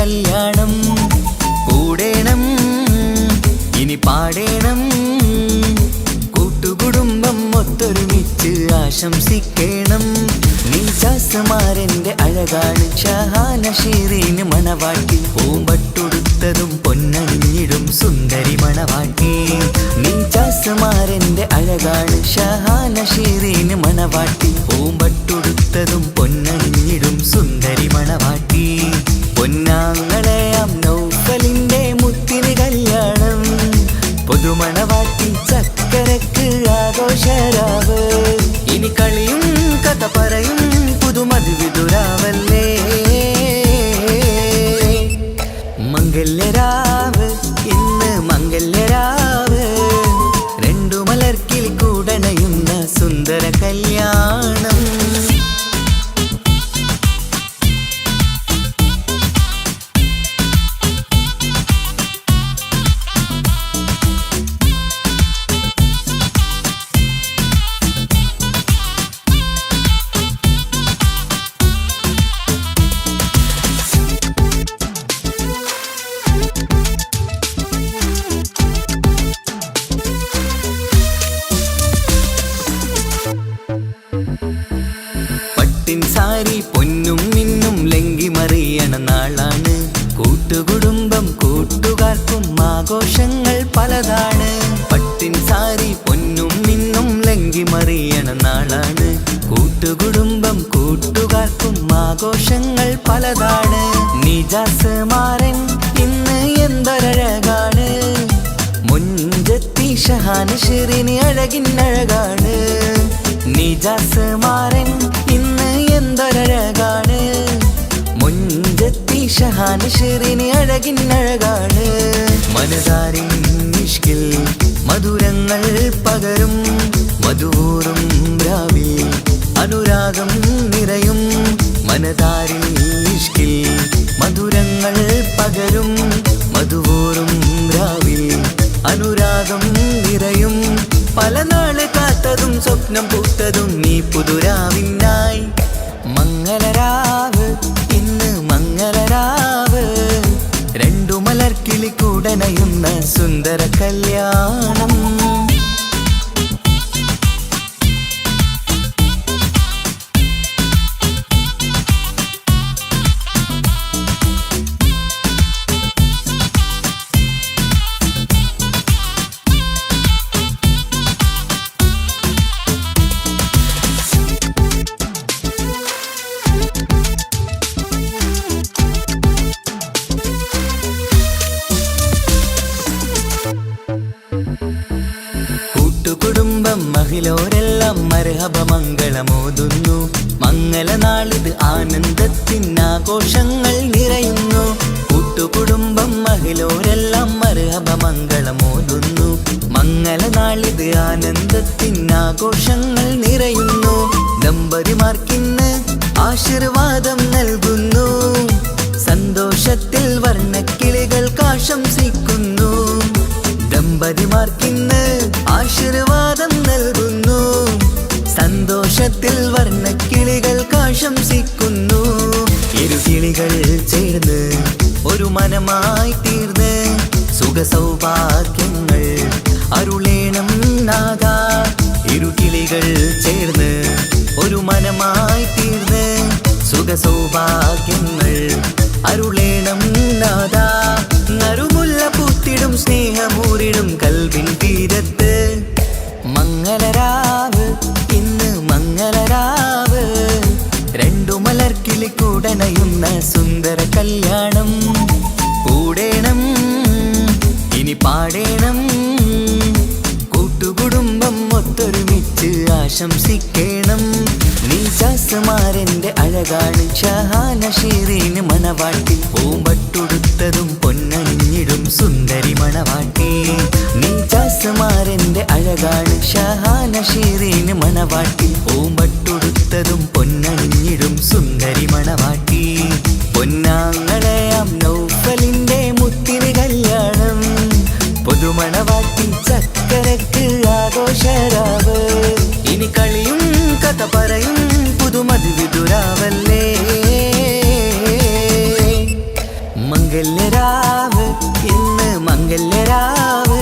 കല്യാണം കൂടേണം ഇനി പാടേണം കൂട്ടുകുടുംബം ഒത്തൊരുമിച്ച് ആശംസിക്കണം നീജാസുമാരന്റെ അഴകാണ് ഷഹാന ഷീറീന് മണവാട്ടി പൂമ്പട്ടുടുത്തതും പൊന്നണിഞ്ഞിടും സുന്ദരി മണവാട്ടി നീജാസുമാരന്റെ അഴകാണ് ഷഹാന ഷീറീന് മണവാട്ടി പൂമ്പട്ടുടുത്തതും പൊന്നണിഞ്ഞിടും സുന്ദരി മണവാട്ടി പൊന്നാങ്ങളെയാം നൗഫലിന്റെ മുത്തിന് കല്യാണം പുതുമണവാട്ടി ചക്കരക്ക് ആഘോഷരാവ് ഇനി കളിയും കഥ പറയും പുതുമധുവിതുരാവല്ലേ മംഗല്യരാവ് ഇന്ന് മംഗല്യരാവ് രണ്ടു മലർക്കിൽ കൂടണയുന്ന സുന്ദര കല്യാണം സാരി പൊന്നും മിന്നും ലങ്കി മറിയണ നാളാണ് കൂട്ടുകുടുംബം കൂട്ടുകാർക്കും ആഘോഷങ്ങൾ പലതാണ് പട്ടിൻ സാരി പൊന്നും മിന്നും ലങ്കി മറിയണ നാളാണ് കൂട്ടുകുടുംബം കൂട്ടുകാർക്കും ആഘോഷങ്ങൾ പലതാണ് നിജാസുമാരൻ ഇന്ന് എന്തൊരഴകാണ് മുഞ്ചത്തി ഷഹാന ഷിറിനി അഴകിനഴകാണ് നിജാസുമാരൻ ഇന്ന് എന്തൊരഴകാണ് മുഞ്ചത്തി ഷഹാന ഷിറിനി അഴകിനഴകാണ് മനതാരിൻ ഇഷ്കിൽ മധുരങ്ങൾ പകരും മധുവൂറും രാവിൽ അനുരാഗം നിറയും മനതാരിൻ ഇഷ്കിൽ മധുരങ്ങൾ പകരും മധുവൂറും രാവിൽ അനുരാഗം നിറയും പല നാള് കാത്തതും സ്വപ്നം പൂത്തതും നീ പുതുരാവിനായി മംഗളരാവ് ഇന്ന് മംഗളരാവ് രണ്ടു മലർക്കിളി കൂടനയുന്ന സുന്ദര കല്യാണം കുടുംബം മഹിളോരെല്ലാം മർഹബ മംഗളമോതുന്നു മംഗളനാളിത് ആനന്ദത്തിനാഘോഷങ്ങൾ നിറയുന്നു കൂട്ടുകുടുംബം മഹിളോരെല്ലാം മർഹബ മംഗളമോതുന്നു മംഗളനാളിത് ആനന്ദത്തിനാഘോഷങ്ങൾ നിറയുന്നു ദമ്പതിമാർക്കിന്ന് ആശീർവാദം നൽകുന്നു സന്തോഷത്തിൽ വർണ്ണക്കിളികൾക്ക് ആശംസിക്കുന്നു ദമ്പതിമാർക്കിന്ന് ആശീർവാദം നൽകുന്നു സന്തോഷത്തിൽ വർണ്ണക്കിളികൾക്ക് ആശംസിക്കുന്നു ഇരുകിളികൾ ചേർന്ന് ഒരു മനമായി തീർന്ന് സുഖസൗഭാഗ്യങ്ങൾ അരുളേണം നാഥ ഇരുകിളികൾ ചേർന്ന് ഒരു മനമായി തീർന്ന് സുഖസൗഭാഗ്യങ്ങൾ അരുളേണം നാഥ നറുമുല്ല പൂത്തിടും സ്നേഹമൂരിടും കൽവിൻ തീരത്ത് മംഗളരാവ് ഇന്ന് മംഗളരാവ് രണ്ടു മലർക്കിളി കൂടനയുന്ന സുന്ദര കല്യാണം കൂടേണം ഇനി പാടേണം കൂട്ടുകുടുംബം ഒത്തൊരുമിച്ച് ആശംസിക്കണം നീജാസുമാരന്റെ അഴകാണ് ഷഹാന ഷിറിന് മണവാട്ടി പൂമ്പട്ടുടുത്തതും പൊന്നണിഞ്ഞിടും സുന്ദരി മണവാട്ടി നീജാസുമാരന്റെ അഴകാണ് ഷഹാന ഷിറിന് മണവാട്ടി പൂമ്പട്ടുടുത്തതും പൊന്നണിഞ്ഞിടും സുന്ദരി മണവാട്ടി പൊന്നാങ്ങളെയാം നൗഫലിന്റെ മുത്തിന് കല്യാണം പുതുമണവാട്ടി ചക്കരക്ക് ആഘോഷരാവ് ഇനി കളിയും കഥ പറയും പുതുമധുവിതുരാവല്ലേ മംഗല്യരാവ് ഇന്ന് മംഗല്യരാവ്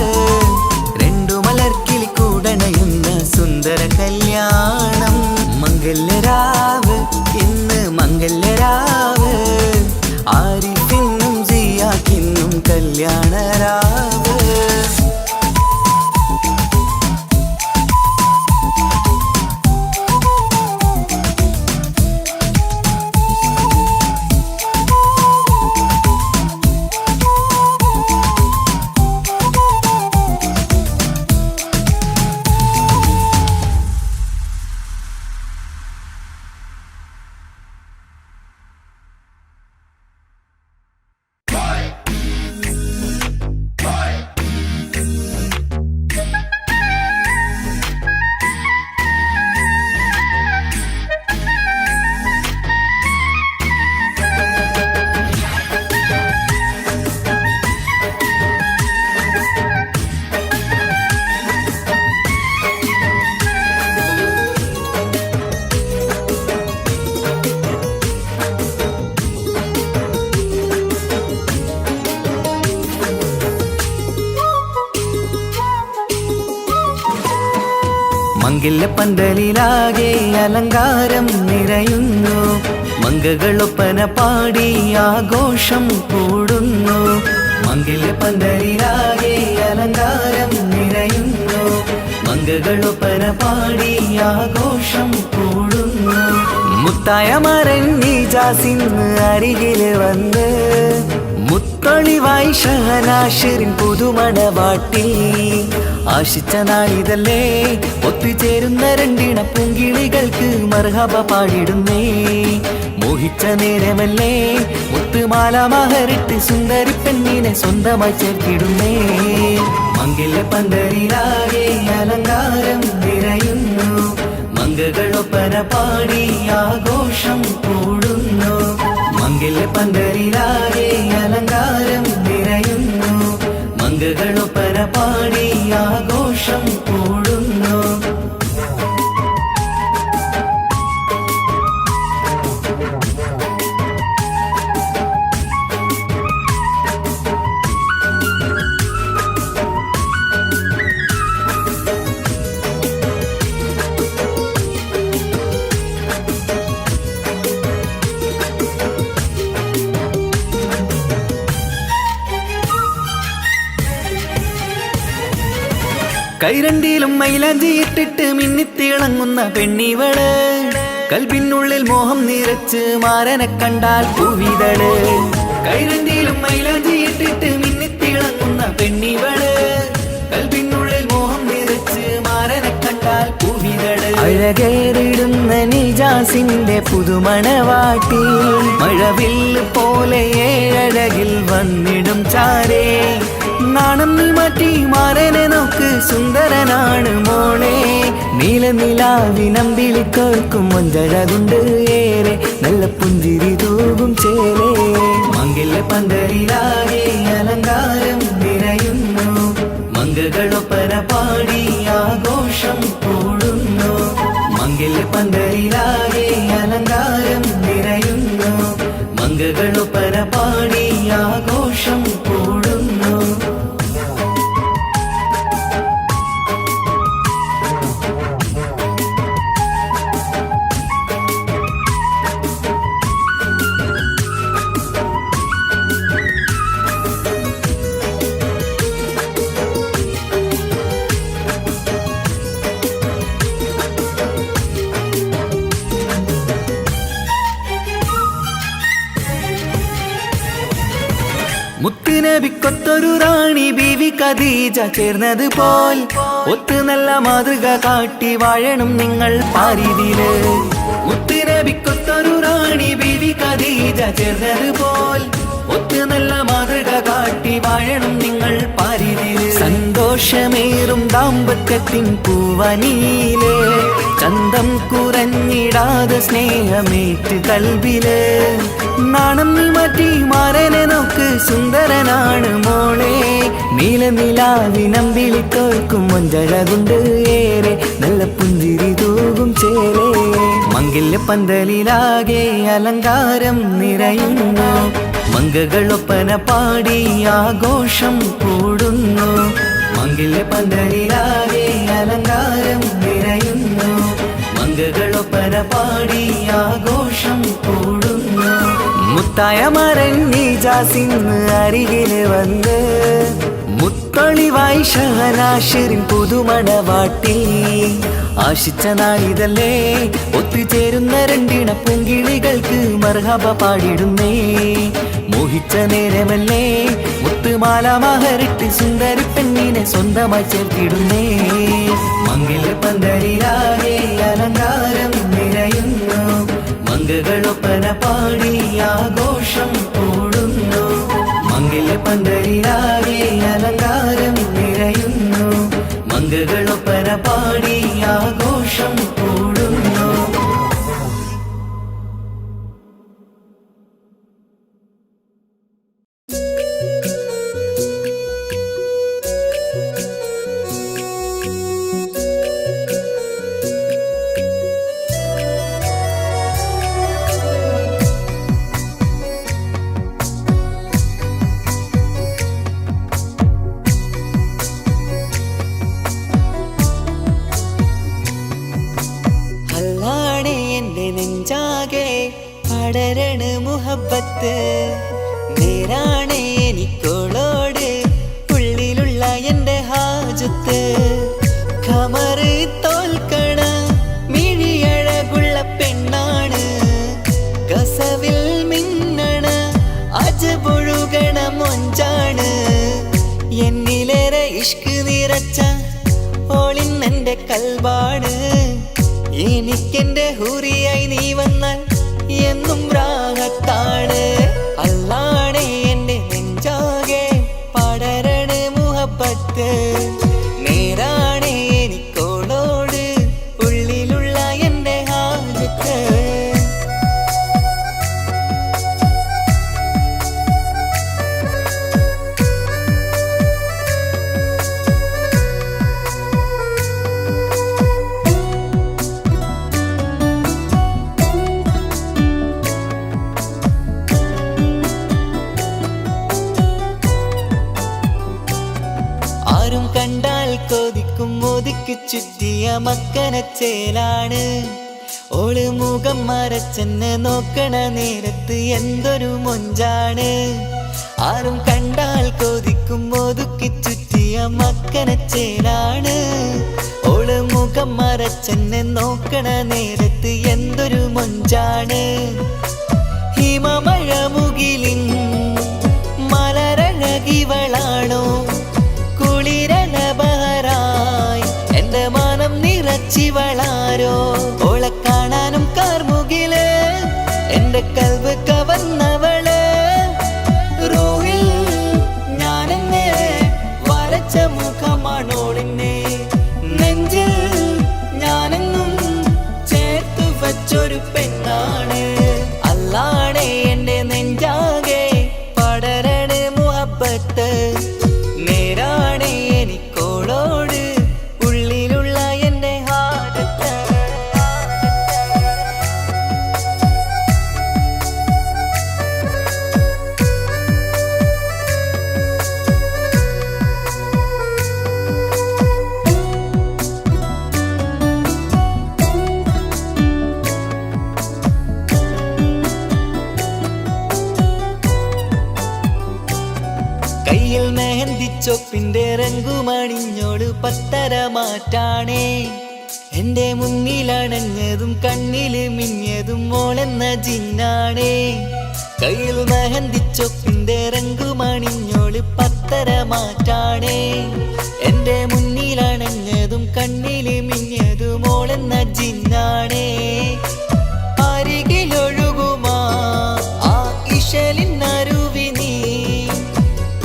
രണ്ടു മലർക്കിളി കൂടണയുന്ന സുന്ദര കല്യാണം. മംഗല്യരാവ് ഇന്ന് മംഗല്യരാവ് ആരിഫിനും ജിയാക്കിനും കല്യാണരാവ്. മംഗല്യപ്പന്തലിലാകെ അലങ്കാരം നിറയുന്നു. മംഗകളൊപ്പന പാടി ആഘോഷം കൂടുന്നു. മംഗല്യപ്പന്തലിലാകെ അലങ്കാരം നിറയുന്നു. മംഗകളൊപ്പന പാടി ആഘോഷം കൂടുന്നു. മുത്തായ മരൻ നിജാസിന്ന് അരികില് വന്ന് മുത്തൊളിവായി ഷഹനാഷിറിൻ പുതുമണവാട്ടി. ആശിച്ച നാളിതല്ലേ ഒത്തുചേരുന്ന രണ്ടിണ പൂങ്കിളികൾക്ക് മർഹബ പാടിടുന്നേ. മോഹിച്ച നേരമല്ലേ മുത്തുമാല മഹറിട്ട് സുന്ദരി പെണ്ണിനെ സ്വന്തമായി ചേർത്തിടുന്നേ. മംഗല്യപ്പന്തലിലാകെ അലങ്കാരം നിറയുന്നു. മംഗകളൊപ്പന പാടി ആഘോഷം കൂടുന്നു. മംഗല്യപ്പന്തലിലാകെ അലങ്കാരം നിറയുന്നു. മംഗകളൊപ്പന പാടി ആഘോഷം കൂടുന്നു. കൈരണ്ടിയിലും മൈലാഞ്ചി ഇട്ടിട്ട് മിന്നിത്തിളങ്ങുന്ന പെണ്ണിവള്. കൽബിനുള്ളിൽ മോഹം നിറച്ച് മാരനെ കണ്ടാൽ പൂവിതള്. കൈരണ്ടിയിലും മൈലാഞ്ചി ഇട്ടിട്ട് മിന്നിത്തിളങ്ങുന്ന പെണ്ണിവള്. കൽബിനുള്ളിൽ മോഹം നിറച്ച് മാരനെ കണ്ടാൽ പൂവിതള്. അഴകേറിടുന്ന നിജാസിന്റെ പുതുമണവാട്ടി. മഴവില്ല് പോലെ ഏഴഴകിൽ വന്നിടും ചാരേ. നാണം നീ മാറ്റി മാരനെ നോക്ക് സുന്ദരനാണ് മോളെ. നീലനിലാവിനമ്പിളി കേൾക്കും മൊഞ്ചഴകുണ്ട് ഏറെ നല്ല പുഞ്ചിരി തൂകും ചേലേ. മംഗല്യപ്പന്തലിലാകെ അലങ്കാരം നിറയുന്നു. മംഗകളൊപ്പന പാടി ആഘോഷം കൂടുന്നു. മംഗല്യപ്പന്തലിലാകെ അലങ്കാരം നിറയുന്നു. മംഗകളൊപ്പന പാടി ആഘോഷം കൂടുന്നു. മുത്തുനബിക്കൊത്തൊരു റാണി ബീവി ഖദീജ ചേർന്നത് പോൽ ഒത്ത് നല്ല മാതൃക കാട്ടി വാഴണം നിങ്ങൾ പാരിതില്. മുത്തുനബിക്കൊത്തൊരു റാണി ബീവി ഖദീജ ചേർന്നത് പോൽ ഒത്ത് നല്ല മാതൃക കാട്ടി വാഴണം നിങ്ങൾ പാരിതില്. സന്തോഷമേറും ദാമ്പത്യത്തിൻ പൂവനിയില് ചന്തം കുറഞ്ഞിടാതെ സ്നേഹമേറ്റ് കൽബില്. നാണം നീ മാറ്റി മാരനെ നോക്ക് സുന്ദരനാണ് മോളെ. നീലനിലാവിനമ്പിളി കേൾക്കും മൊഞ്ചഴകുണ്ട് ഏറെ നല്ല പുഞ്ചിരി തൂകും ചേലേ. മംഗല്യപ്പന്തലിലാകെ അലങ്കാരം നിറയുന്നു. മംഗകളൊപ്പന പാടി ആഘോഷം കൂടുന്നു. മംഗല്യ പന്തലിലാകെ അലങ്കാരം നിറയുന്നു. മംഗകളൊപ്പന പാടി ആഘോഷം കൂടുന്നു. മുത്തായ മരൻ നിജാസിന്ന് അരികില് വന്ന് മുത്തൊളിവായി ഷഹനാശിറിൻ പുതുമണവാട്ടി. ആശിച്ച നാളിതല്ലേ ഒത്തുചേരുന്ന രണ്ടിണ പൂങ്കിളികൾക്ക് മർഹബ പാടിടുന്നേ. മോഹിച്ച നേരമല്ലേ മുത്തുമാല മഹറിട്ട് സുന്ദരി പെണ്ണിനെ സ്വന്തമായി ചേർത്തിടുന്നേ. മംഗല്യ പന്തലിലാകെ അലങ്കാരം നിറയുന്നു. മംഗകളൊപ്പന പാടി ആഘോഷം കൂടുന്നു. മംഗല്യ പന്തലിലാകെ അലങ്കാരം നിറയുന്നു. മംഗകളൊപ്പന പാടി ആഘോഷം കൂടുന്നു. നെഞ്ചാകെ പടരണ മുഹബത്ത് നേരാണ് എനിക്കോളോട് ഉള്ളിലുള്ള എൻ്റെ ഹാജത്ത്. ഖമറ് തോൽക്കണ മിഴിയഴകുള്ള പെണ്ണാണ്. കസവിൽ മിന്നണ അജപൊഴുകണ മൊഞ്ചാണ്. എന്നിലേറെ ഇഷ്ക് നിറച്ച ഓളിന്നെൻ്റെ കൽബാണ്. എനിക്കെന്റെ ഹൂറിയായി നീ വന്നാൽ എന്നും രാഗത്താണ്. അല്ലാണേ എൻ്റെ നെഞ്ചാകെ പടരണ മുഹബത്ത് നേരാണേ എനിക്കോളോട് ഉള്ളിലുള്ള എൻ്റെ ഹാജത്ത്. കണ്ടാൽ കൊതിക്കും ഒതുക്കി ചുറ്റിയ മക്കനച്ചേലാണ്. ഓള് മുഖം മറച്ചെന്നെ നോക്കണ നേരത്ത് എന്തൊരു മൊഞ്ചാണ്. ആരും കണ്ടാൽ കൊതിക്കും ഒതുക്കി ചുറ്റിയ മക്കനച്ചേലാണ്. ഓള് മുഖം മറച്ചെന്നെ നോക്കണ നേരത്ത് എന്തൊരു മൊഞ്ചാണ്. ഹിമമഴ മുകിലിൻ മലരഴകിവളാണോ കുളിരനബഹരായി എൻ്റെ മാനം നിറച്ചിവളാരോ. ഓളെ കാണാനും കാർമുകില് എൻ്റെ കൽവ് കവർന്നവള്. റൂഹിൽ ഞാനെന്നെ വരച്ച മുഖമാണോളിന്നെ. നെഞ്ചിൽ ഞാനെന്നും ചേർത്തു വച്ചൊരു പെണ്ണാണ്. അല്ലാണേ എൻ്റെ നെഞ്ചാകെ പടരണ മുഹബത്ത് നേരാണേ എനിക്കോളോട് ഉള്ളിലുള്ള എൻ്റെ ഹാജത്ത്. കയ്യിൽ മെഹന്തിച്ചൊപ്പിന്റെ രംഗുമണിഞ്ഞോട് പത്തര മാറ്റാണേ. എൻ്റെ മുന്നിലണഞ്ഞതും കണ്ണില് മിന്നിയതും മോളെന്ന ജിന്നാണേ. കയ്യിൽ മെഹന്തിച്ചൊപ്പിന്റെ രംഗുമണിഞ്ഞോട് പത്തര മാറ്റാണേ. എൻ്റെ മുന്നിലണഞ്ഞതും കണ്ണില് മിന്നിയതും മോളെന്ന ജിന്നാണേ. അരികിലൊഴുകുമാ ആ ഇശലിനരുവി നീ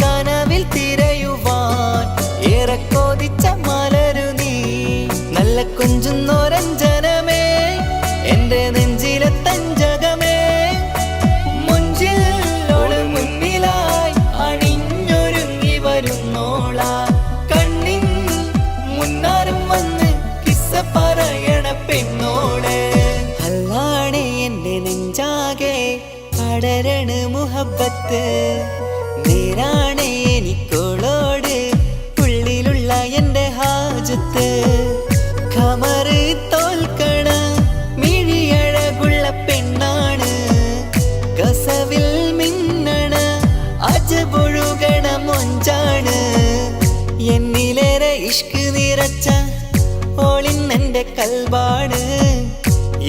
കനവിൽ തിരയുവാൻ ഏറെ കൊതിച്ച മലരു നീ. നല്ല കൊഞ്ചുന്നോരഞ്ജനമേ എൻ്റെ നെഞ്ചിലെ തഞ്ചകമേ. മുഞ്ചിൽ മുന്നിലായി അണിഞ്ഞൊരുങ്ങി വരുന്നോള ഒഴുകണ മൊഞ്ചാണ് എന്നിലേറെ ഇഷ്ക് നിറച്ച ഓളിന്നെന്റെ കൽബാണ്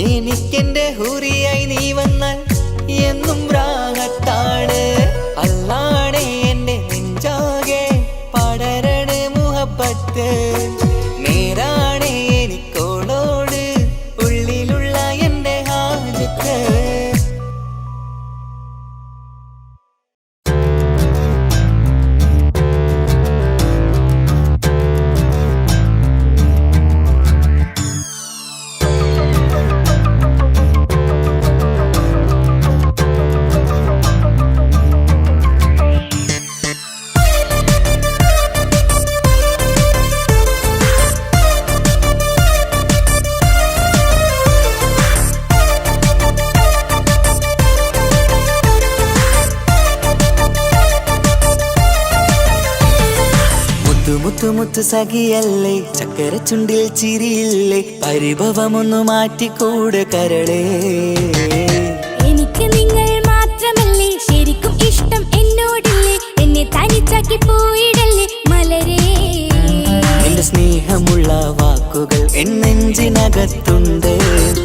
എനിക്കെന്റെ ഹുറിയായി നീ വന്നാൽ എന്നും രാഗത്താണ് അല്ലാണേ എന്റെ നെഞ്ചാകെ പടരണ മുഹബത്ത് നേരാണേ എനിക്കോളോട് ഉള്ളിലുള്ള എന്റെ ഹാജത്ത് മുത്തുമുത്ത് സഖിയല്ലേ ചക്കര ചുണ്ടിൽ ചിരിയില്ലേ പരിഭവമൊന്നു മാറ്റിക്കൂടെ കരളേ എനിക്ക് നിങ്ങൾ മാത്രമല്ലേ ശരിക്കും ഇഷ്ടം എന്നോടില്ലേ എന്നെ തനിച്ചാക്കി പോയിടല്ലേ മലരേ എന്റെ സ്നേഹമുള്ള വാക്കുകൾ എന്നെഞ്ചിനകത്തുണ്ട്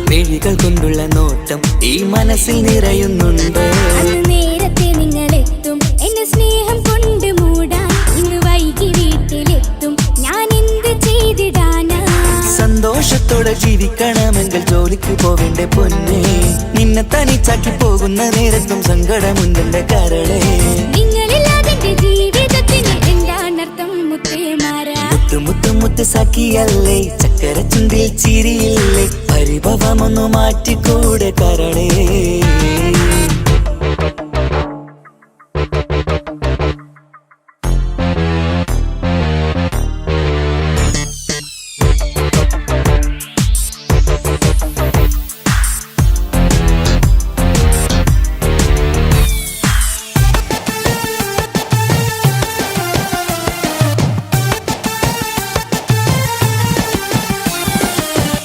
മിഴികൾ കൊണ്ടുള്ള നോട്ടം ഈ മനസ്സിൽ നിറയുന്നുണ്ട് അന്ന് നേരത്തെ നിങ്ങളെത്തും എന്നെ സ്നേഹം കൊണ്ട് മൂടാൻ ഇന്ന് വൈകി വീട്ടിലെത്തും ഞാൻ എന്ത് ചെയ്തിടാനാ സന്തോഷത്തോടെ ജീവിക്കണമെങ്കിൽ ജോലിക്ക് പോവേണ്ട പൊന്നേ നിന്നെ തനിച്ചാക്കി പോകുന്ന നേരത്തും സങ്കടമുണ്ടെന്റെ കരളേ നിങ്ങളില്ലാതെ എന്റെ ജീവിതത്തിന് എന്താണർത്ഥം മുത്തേമാരാ മുത്ത് സഖിയല്ലേ ചക്കര ചുണ്ടിൽ ചിരിയില്ലേ പരിഭവമൊന്നു മാറ്റിക്കൂടെ കരളേ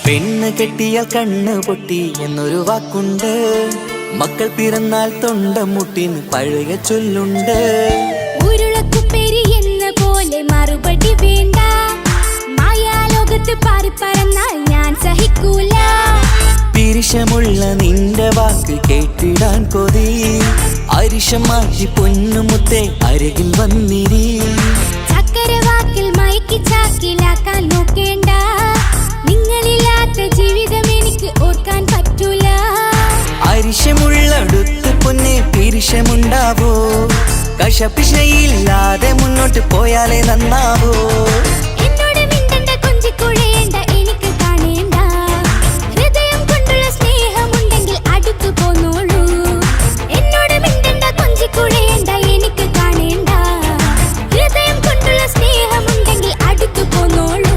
പെണ്ണ് കെട്ടിയാൽ കണ്ണ് പൊട്ടി എന്നൊരു വാക്കുണ്ട് മക്കൾ പിറന്നാൽ തൊണ്ട മുട്ടിന് പഴയ ചൊല്ലുണ്ട് ഉരുളക്കുപ്പേരി എന്ന പോലെ മറുപടി വേണ്ട മായാലോകത്ത് പാറി പറന്നാൽ ഞാൻ സഹിക്കൂല പിരിശമുള്ള നിന്റെ വാക്ക് കേട്ടിടാൻ കൊതി അരിശം മാറ്റി പൊന്നുമുത്തേ അരികിൽ വന്നിരി ചക്കര വാക്കിൽ മയക്കി ചാക്കിലാക്കാൻ നോക്കേണ്ട നിങ്ങളില്ലാത്ത ജീവിതം എനിക്ക് ഓർക്കാൻ പറ്റൂല അരിശമുള്ളടുത്ത് പൊന്നെ പിരിശമുണ്ടാവോ കശപിശയില്ലാതെ മുന്നോട്ട് പോയാലേ നന്നാവോ എന്നോട് മിണ്ടണ്ട കൊഞ്ചിക്കുഴയേണ്ട എനിക്ക് കാണേണ്ട ഹൃദയം കൊണ്ടുള്ള സ്നേഹമുണ്ടെങ്കിൽ അടുത്തു പോന്നോളൂ എന്നോട് മിണ്ടണ്ട കൊഞ്ചിക്കുഴയേണ്ട എനിക്ക് കാണേണ്ട ഹൃദയം കൊണ്ടുള്ള സ്നേഹമുണ്ടെങ്കിൽ അടുത്തു പോന്നോളൂ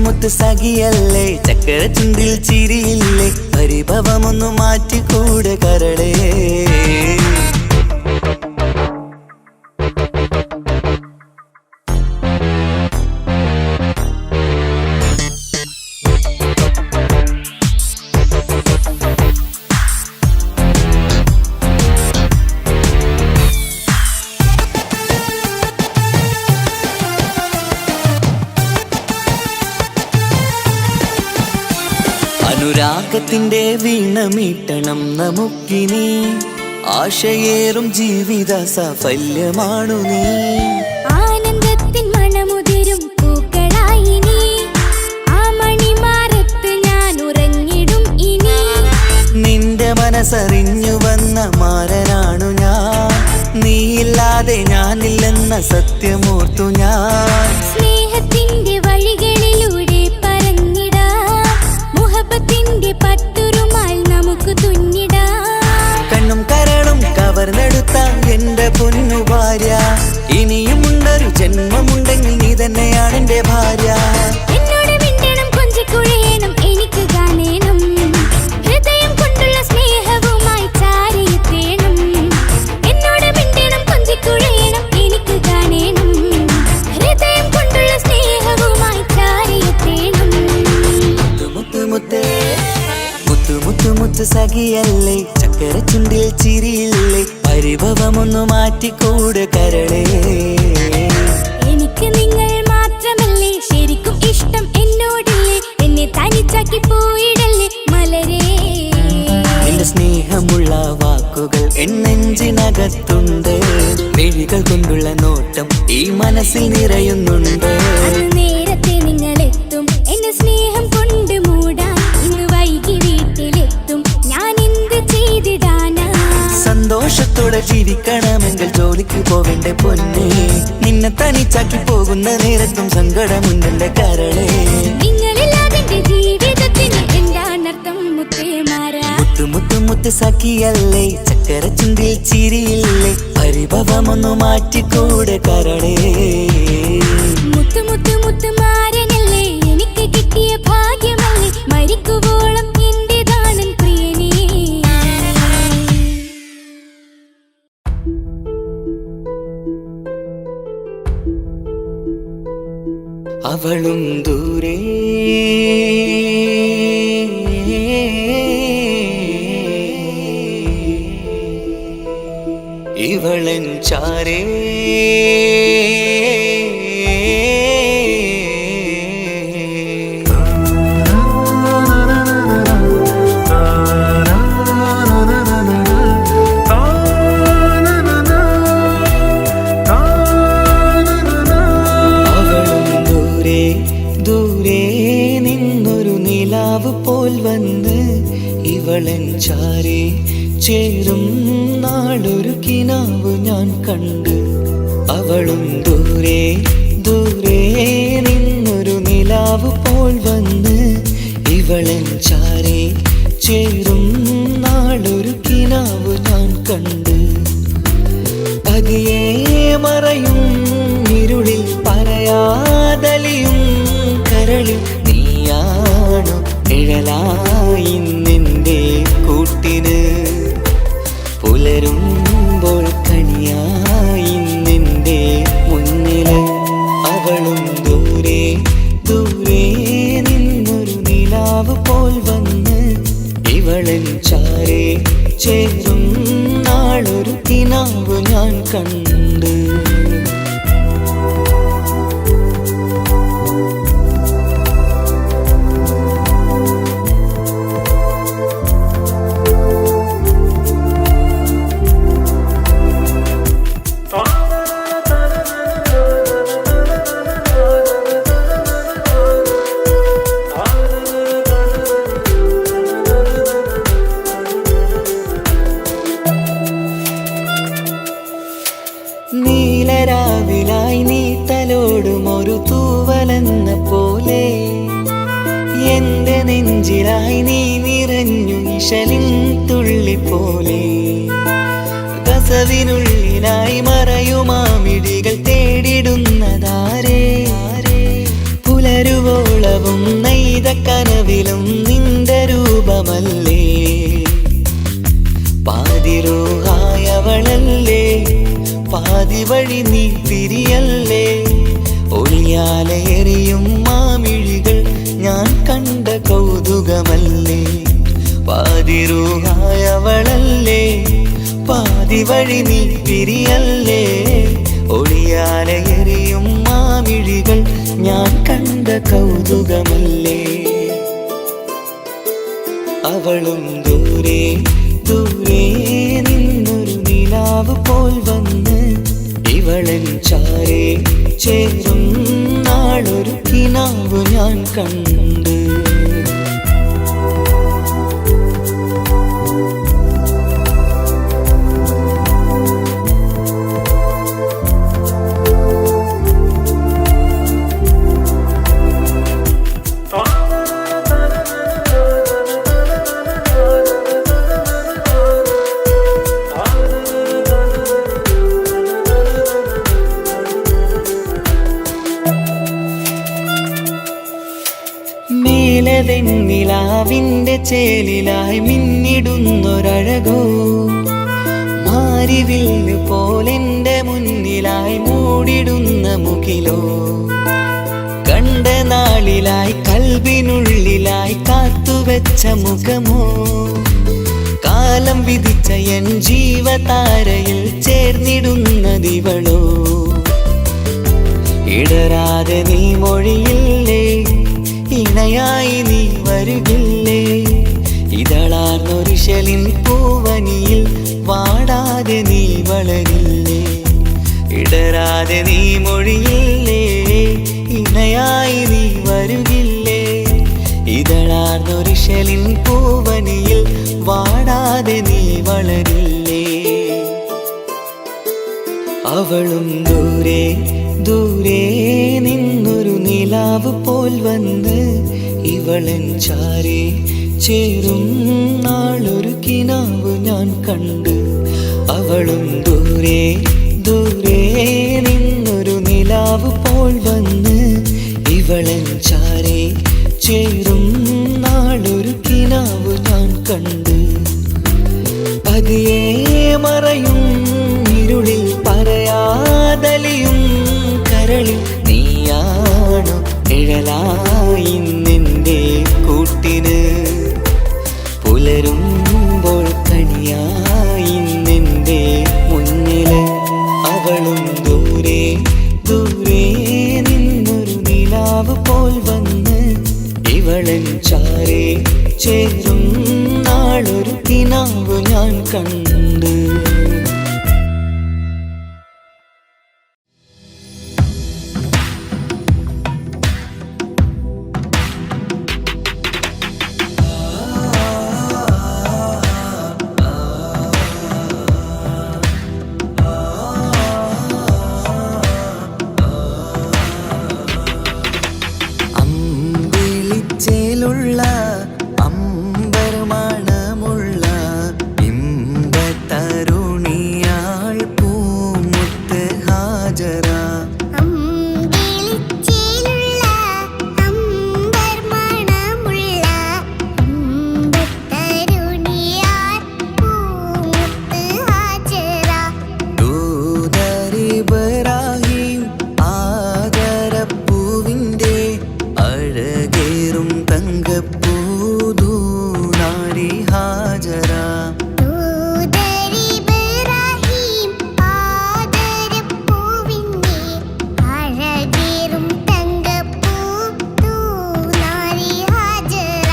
മുത്ത് സഖിയല്ലേ ചക്കര ചുണ്ടിൽ ചിരിയില്ലേ പരിഭവമൊന്നു മാറ്റിക്കൂടെ കരളേ അനുരാഗത്തിന്റെ വീണമീട്ടണം നമുക്കിനി ആശയേറും ജീവിത സാഫല്യമാണു നീ ആനന്ദത്തിൻ മണമുതിരും പൂക്കളായി നീ ആ മണിമാറത്ത് ഞാൻ ഉറങ്ങിടും ഇനി നിന്റെ മനസ്സറിഞ്ഞു വന്ന മാരനാണു ഞാൻ നീയില്ലാതെ ഞാനില്ലെന്ന സത്യമോർത്തു ഞാൻ സ്നേഹത്തിന്റെ വഴികളിലൂടെ പറഞ്ഞിടാം മുഹബത്തിന്റെ പട്ടുറുമാൽ നമുക്ക് തുന്നിടാം കണ്ണും കരളും കവർന്നെടുത്ത എന്റെ പൊന്നു ഭാര്യ ഇനിയുമുണ്ടൊരു ജന്മമുണ്ടെങ്കിൽ നീ തന്നെയാണ് എന്റെ ഭാര്യ എന്നോട് മിണ്ടണം കൊഞ്ചിക്കുഴയണം എനിക്ക് കാണേണം ഹൃദയം കൊണ്ടുള്ള സ്നേഹവുമായി ചാരിയെത്തേണം എന്നോട് മിണ്ടണം കൊഞ്ചിക്കുഴയണം എനിക്ക് കാണേണം ഹൃദയം കൊണ്ടുള്ള സ്നേഹവുമായി ചാരിയെത്തേണം മുത്ത് സഖിയല്ലേ ചക്കര ചുണ്ടിൽ ചിരിയില്ല പരിഭവമൊന്നു മാറ്റിക്കൂട് കരളേ. എനിക്ക് നിങ്ങൾ മാത്രമല്ലേ ശരിക്കും ഇഷ്ടം എന്നോടില്ലേ, എന്നെ തനിച്ചാക്കി പോയിടല്ലേ മലരേ. നിന്റെ സ്നേഹമുള്ള വാക്കുകൾ എന്നെഞ്ചിനകത്തുണ്ട്, മിഴികൾ കൊണ്ടുള്ള നോട്ടം ഈ മനസ്സിൽ നിറയുന്നുണ്ട്. നേരത്തെ നിങ്ങളെത്തും എന്നെ സ്നേഹം കൊണ്ട് മൂടാൻ, ഇന്ന് വൈകി വീട്ടിലെത്തും ഞാൻ എന്ത് ചെയ്തിടാനാ. സന്തോഷത്തോടെ ജീവിക്കണമെങ്കിൽ ജോലിക്ക് പോവേണ്ട പൊന്നേ, നിന്നെ തനിച്ചാക്കി പോകുന്ന നേരത്തും സങ്കടമുണ്ടെന്റെ കരളേ. നിങ്ങളില്ലാതെ ജീവിതത്തിന് എന്താണർത്ഥം മുത്തേമാരാ. മുത്തു മുത്തു മുത്ത് സഖിയല്ലേ, ചക്കര ചുണ്ടിൽ ചിരിയില്ലേ, പരിഭവമൊന്നു മാറ്റിക്കൂടെ കരളേ. മുത്തു മുത്തു മുത്തു മാരനല്ലേ, എനിക്ക് കിട്ടിയ ഭാഗ്യമല്ലേ, മരിക്കുവോളം എന്റേതാണ് പ്രിയനേ. അവളും ദൂരെ ഇവളൻ ചാരേ, ദൂരെ നിന്നൊരു നിലാവ് പോൽ വന്ന് ഇവളൻ ചാരേ ചേരും നാളൊരു കിനാവ് ഞാൻ കണ്ട്. അവളും ദൂരെ ദൂരെ നിന്നൊരു നിലാവ് പോൽ വന്ന് ഇവളൻ ചാരേ ചേരും നാളൊരു കിനാവ് ഞാൻ കണ്ട്. പതിയെ മറയും ഇരുളിൽ പറയാതലിയും കരളിൽ നീയാണു നിഴലായി നിന്റെ കൂട്ടിന്, പുലരുമ്പോൾ കണിയായി നിന്റെ മുന്നില്. അവളും ദൂരെ ദൂരെ നിന്നൊരു നിലാവ് പോൽ വന്ന് ഇവളൻ ചാരേ ചേരും നാളൊരു കിനാവ് ഞാൻ കണ്ട്. നീലരാവിലായി നീ തലോടും ഒരു തൂവലെന്ന പോലെ എന്റെ നെഞ്ചിലായി നീ നിറഞ്ഞു ഇശലിൻ തുള്ളി പോലെ. കസവിനുള്ളിലായി മറയുമാമിടികൾ തേടിടുന്നതാരേ, പുലരുവോളവും നെയ്ത കനവിലും നിന്റെ രൂപമല്ലേ. പാതിരൂഹായവളല്ലേ, പാതി വഴി നീ തിരിയല്ലേ, ഒളിയാലേറിയും മാമിഴികൾ ഞാൻ കണ്ട കൗതുകമല്ലേ. പാതിരൂഹായവളല്ലേ, പാതി വഴി നീ തിരിയല്ലേ, ഒളിയാലേറിയും മാമിഴികൾ ഞാൻ കണ്ട കൗതുകമല്ലേ. അവളും ദൂരെ ദൂരെ നിന്നൊരു നിലാവ് പോൽ വന്ന് ഇവളൻ ചാരേ ചേരും നാളൊരു കിനാവ് ഞാൻ കണ്ട്. നിലാവിന്റെ ചേലിലായി മിന്നിടുന്നൊരഴകോ, മാരിവില്ല് പോലെന്റെ മുന്നിലായി മൂടിടുന്ന മുകിലോ, കണ്ട നാളിലായി കൽബിനുള്ളിലായി കാത്തുവെച്ച മുഖമോ, കാലം വിധിച്ച എൻ ജീവതാരയിൽ ചേർന്നിടുന്നതിവളോ ഇടരാതെ നീ മൊഴിയില്ലേ ഇണയായി നീ വരുകില്ലേ ഇതളാർന്നൊരിശലിൻ പൂവനിയിൽ വാടാതെ നീ വളരില്ലേ ഇടരാതെ നീ മൊഴിയില്ലേ ഇണയായി നീ വരുകില്ലേ ഇതളാർന്നൊരിശലിൻ പൂവനിയിൽ വാടാതെ നീ വളരില്ലേ അവളും ദൂരെ ദൂരെ നിന്നൊരു നിലാവ് പോൽ വന്ന് ഇവളൻ ചാരെ ചേരും നാളൊരു കിനാവ് ഞാൻ കണ്ട് അവളും ദൂരെ ദൂരെ നിന്നൊരു നിലാവ് പോൽ വന്ന് ഇവളൻ ചാരെ ചേരും നാളൊരു കിനാവ് ഞാൻ കണ്ട് പതിയെ മറയും ഇരുളിൽ പറയാതലിയും കരളിൽ നീയാണു നിഴലായി നിന്റെ കൂട്ടിന് പുലരുമ്പോൾ കണിയായി നിന്റെ മുന്നില് അവളും ദൂരെ ദൂരെ നിന്നൊരു നിലാവ് പോൽ വന്ന് ഇവളൻ ചാരെ ചേരും നാളൊരു കിനാവ് ഞാൻ കണ്ട് അമ്പിളിച്ചേലുള്ള അമ്പർമണമുള്ള ഇമ്പത്തരുണിയാൾ പൂമുത്ത് ഹാജറ അമ്പിളിച്ചേലുള്ള അമ്പർമണമുള്ള ഇമ്പത്തരുണിയാർ പൂമുത്ത് ഹാജറ ദൂതരിബ്രാഹിം ആദരപ്പൂവിൻ്റെ അഴകേറും തങ്കപ്പൂതൂനാരി ഹാജറ ദൂതരിബ്രാഹിം ആദരപ്പൂവിൻ്റെ അഴകേറും തങ്കപ്പൂതൂനാരി ഹാജറ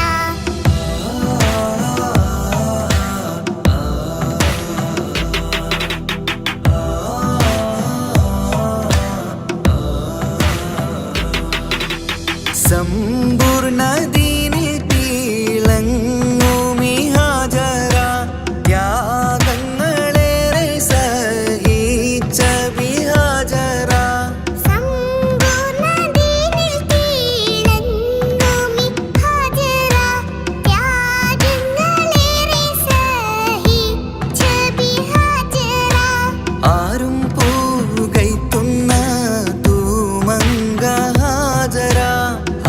സമ്പൂർണദീനിൽ തിളങ്ങുമി ഹാജറ ത്യാഗങ്ങളേറെ സഹിച്ച ബിഹാജറ സമ്പൂർണ്ണദീനിൽ തിളങ്ങുമി ഹാജറ ത്യാഗങ്ങളേറെ സഹിച്ച ബിഹാജറ ആരും പൂകൈത്തുന്ന തൂമങ്ക ഹാജറ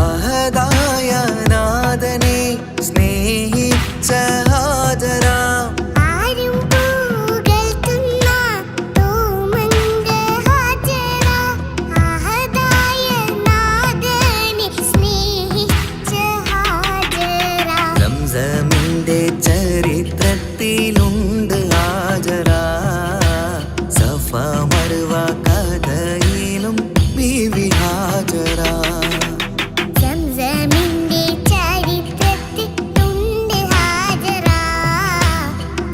അഹദായ നാഥനെ സ്നേഹിച്ച ഹാജറ ആരും പൂകഴ്ത്തുന്ന തൂമങ്ക ഹാജറ അഹദായ നാഥനെ സ്നേഹിച്ച ഹാജറ സംസമിന്റെ ചരിത്രത്തിലുണ്ട് ഹാജറ സഫ മർവ കഥയിലും ബീവി ഹാജറ സംസമിന്റെ ചരിത്രത്തിലുണ്ട് ഹാജറ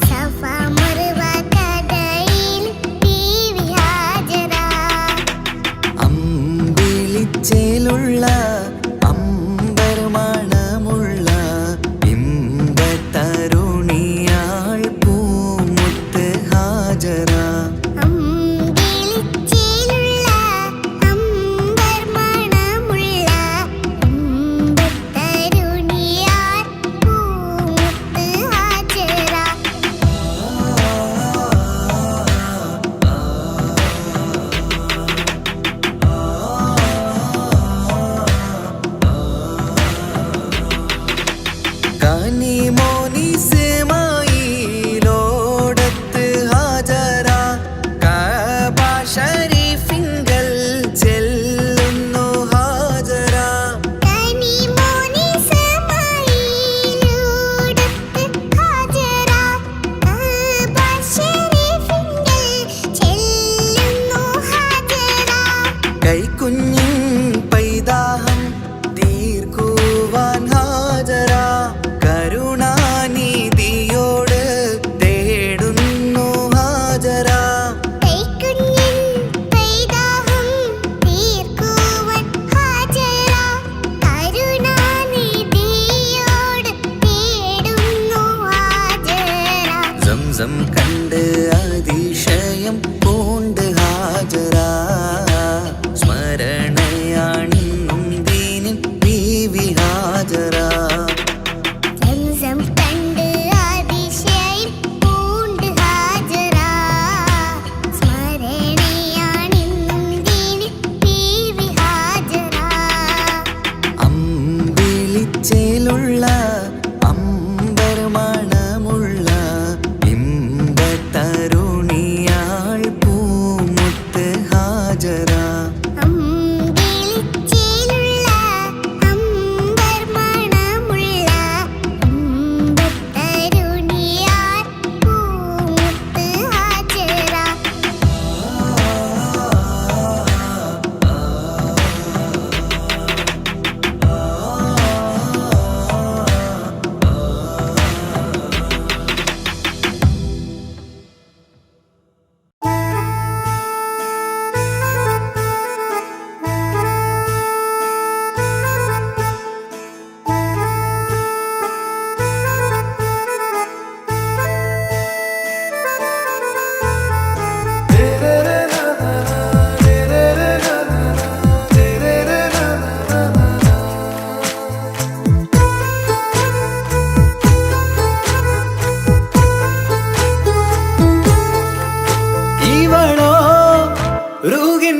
സഫ മർവ കഥയിൽ ബീവി ഹാജറ അമ്പിളിച്ചേലുള്ള അമ്പർമണമുള്ള ഇമ്പത്തരുണിയാൾ പൂമുത്ത് ഹാജറ അമ്പിളിച്ചേലുള്ള അമ്പർമണമുള്ള ഇമ്പത്തരുണിയാർ പൂമുത്ത് ഹാജറ കനിമോനിസ്മായിലോടത്ത് ഹാജറ ഹാജറ.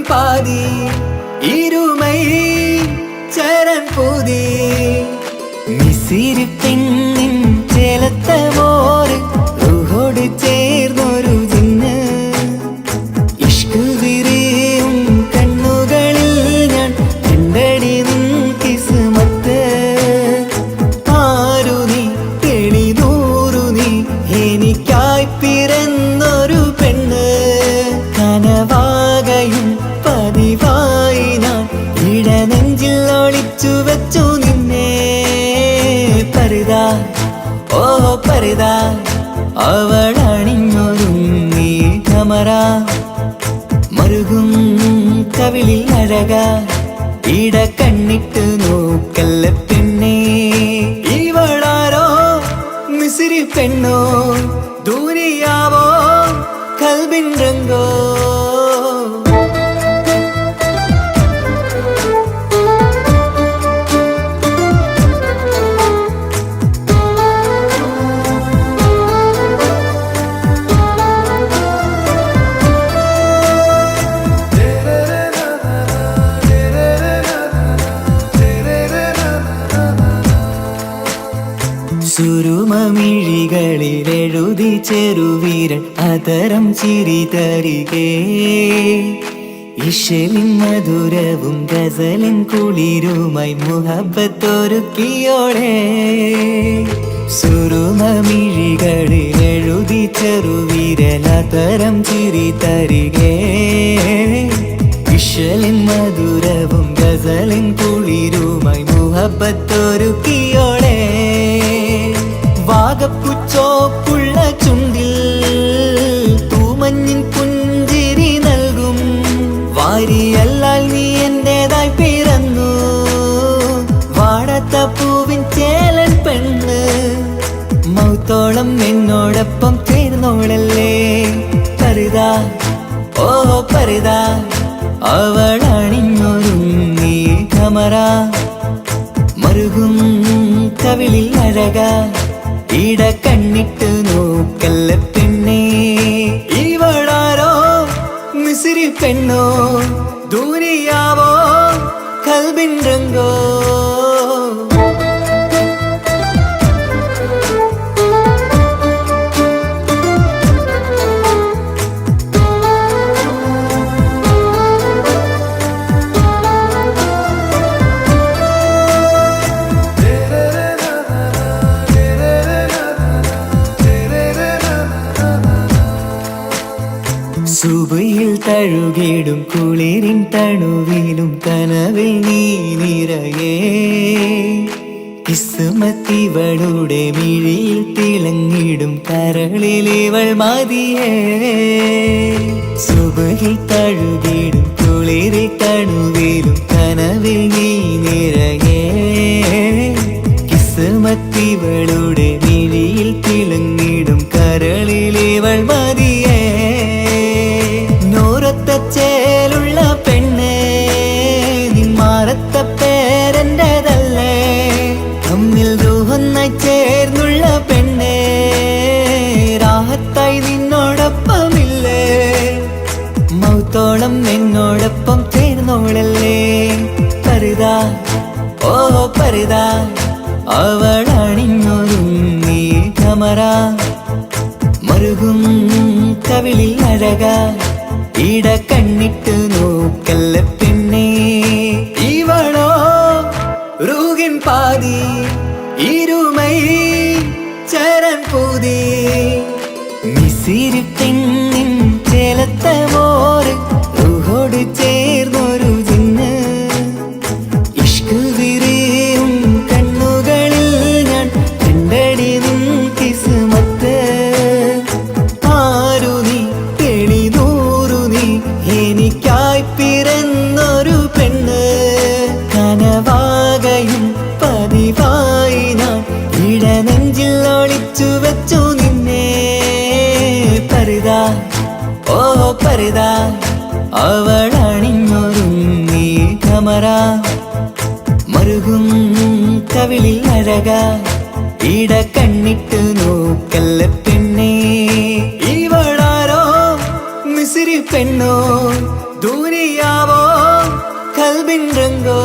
பாதி இருமை சரண் பூதி മിസിരി പെണ്ണിൻ ചേലത്തെ മോര് റൂഹോട് ചേർന്നൊരു ജിന്ന് ഇഷ്ക് വിരിയും കണ്ണുകളിൽ ഞാൻ കണ്ടടി നിൻ കിസ്മത്ത് ആരു നീ തെളിനൂറു നീ എനിക്കായി പിറന്നൊരു പെണ്ണ് കനവാകയും പതിവായി ഞാൻ ഇടനെഞ്ചിൽ ഒളിച്ചു വെച്ചു നിന്നെ പരിതാ ഓ പരിതാ അവളണിഞ്ഞൊരുങ്ങി കമറ മറുകും കവിളിൽ അഴക ഇട കണ്ണിട്ട് നോക്കല്ല പെണ്ണേ ഇവളാരോ മിസിരി പെണ്ണോ ദൂരിയാവോ കൽബിൻ രംഗോ സുരുമമിഴികളിൽ എഴുതി ചെറുവീരൻ അതരം ചിരി തരികേ ഇശലിൻ മധുരവും ഗസലിൻ കുളിരുമായി മുഹബത്തൊരുക്കിയോടെ സുരുമമിഴികളിൽ എഴുതി ചെറുവീരൻ അതരം ചിരി തരികേ ഇശലിൻ മധുരവും ഗസലിൻ കുളിരുമായി മുഹബത്തൊരുക്കിയോടെ വാഗപ്പുച്ചോപ്പുള്ള ചുണ്ടിൽ തൂമഞ്ഞിൻ പുഞ്ചിരി നൽകും വാരിയല്ലാൽ നീ എന്റേതായി പിറന്നു വാടാത്ത പൂവിൻ ചേലൻ പെണ്ണ് മൗത്തോളം എന്നോടൊപ്പം ചേർന്നോളല്ലേ പരിതാ ഓ പരിതാ അവളണിഞ്ഞൊരുങ്ങി കമറ മറുകും കവിളിൽ അഴക ഇട കണ്ണിട്ട് നോക്കല്ല പെണ്ണേ ഇവളാരോ മിസിരി പെണ്ണോ ദൂരിയാവോ കൽബിൻ രംഗോ സുബയിൽ തഴുകിടും കുളിരിൻ തണുവിലും കനവിൽ നീ നിറയേ കിസ്മത്തിവളുടെ മിഴിയിൽ തിളങ്ങിടും കരളിലിവൾ മതിയേ സുബയിൽ തഴുകിടും കുളിരിൻ തണുവിലും കനവിൽ നീ നിറയേ കിസ്മത്തിവളുടെ മിഴിയിൽ തിളങ്ങിടും കരളിലിവൾ മതിയേ ചേലുള്ള പെണ്ണേ നിന്മാറത്ത പേരെന്റേതല്ലേ തമ്മിൽ റൂഹൊന്നായി ചേർന്നുള്ള പെണ്ണേ രാഹത്തായി നിന്നോടൊപ്പമില്ലേ മൗത്തോളം എന്നോടൊപ്പം ചേർന്നോളല്ലേ പരിതാ ഓ പരിതാ അവളണിഞ്ഞൊരുങ്ങി കമറ മറുകും കവിളിൽ അഴക ഇട കണ്ണിട്ട് നോ നോക്കല്ല പെണ്ണേ. ഇവളോ റൂഹിൻ പാതി ഇരുമൈ ചരൻ പൂതി മിസിരി പെണ്ണിൻ ചേലത്ത മോറ് റൂഹോട് ചേർന്നൊരു ജിന്ന്. ഇഷ്ക് വിരിയും കണ്ണുകളിൽ ഞാൻ കണ്ടടി നിൻ കിസ്മത്ത്. ആരു നീ തെളിനൂറു നീ എനിക്കായി പിറന്നൊരു പെണ്ണ്. കനവാകയും പതിവായി ഞാൻ ഇടനെഞ്ചിൽ ഒളിച്ചു വെച്ചു നിന്നെ. പരിതാ ഓ പരിതാ അവളണിഞ്ഞൊരുങ്ങി കമറ മറുകും കവിളിൽ അഴക ഇട കണ്ണിട്ട് നോക്കല്ല പെണ്ണേ. ഇവളാരോ മിസിരി പെണ്ണോ ദൂരിയാവോ കൽബിൻ രംഗോ.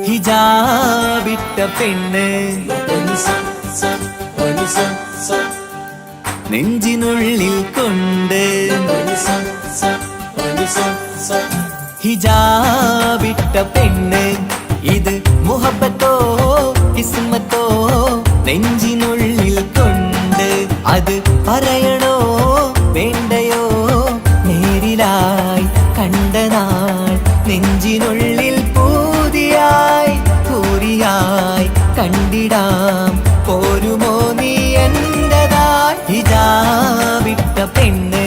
ഹിജാബിട്ട പെണ്ണ് നെഞ്ചിനുള്ളിൽ കൊണ്ട്. ഹിജാബിട്ട പെണ്ണ് ഇത് മുഹബത്തോ കിസ്മത്തോ നെഞ്ചിനുള്ളിൽ കൊണ്ട്. അത് പറയണോ വേണ്ടയോ നേരിലായി കണ്ട നാൾ നെഞ്ചിനുള്ളിൽ പൂതിയായി പൂരിയായി കണ്ടിടാം. പോരുമോ നീ എന്റതായി ഹിജാബിട്ട പെണ്ണ്.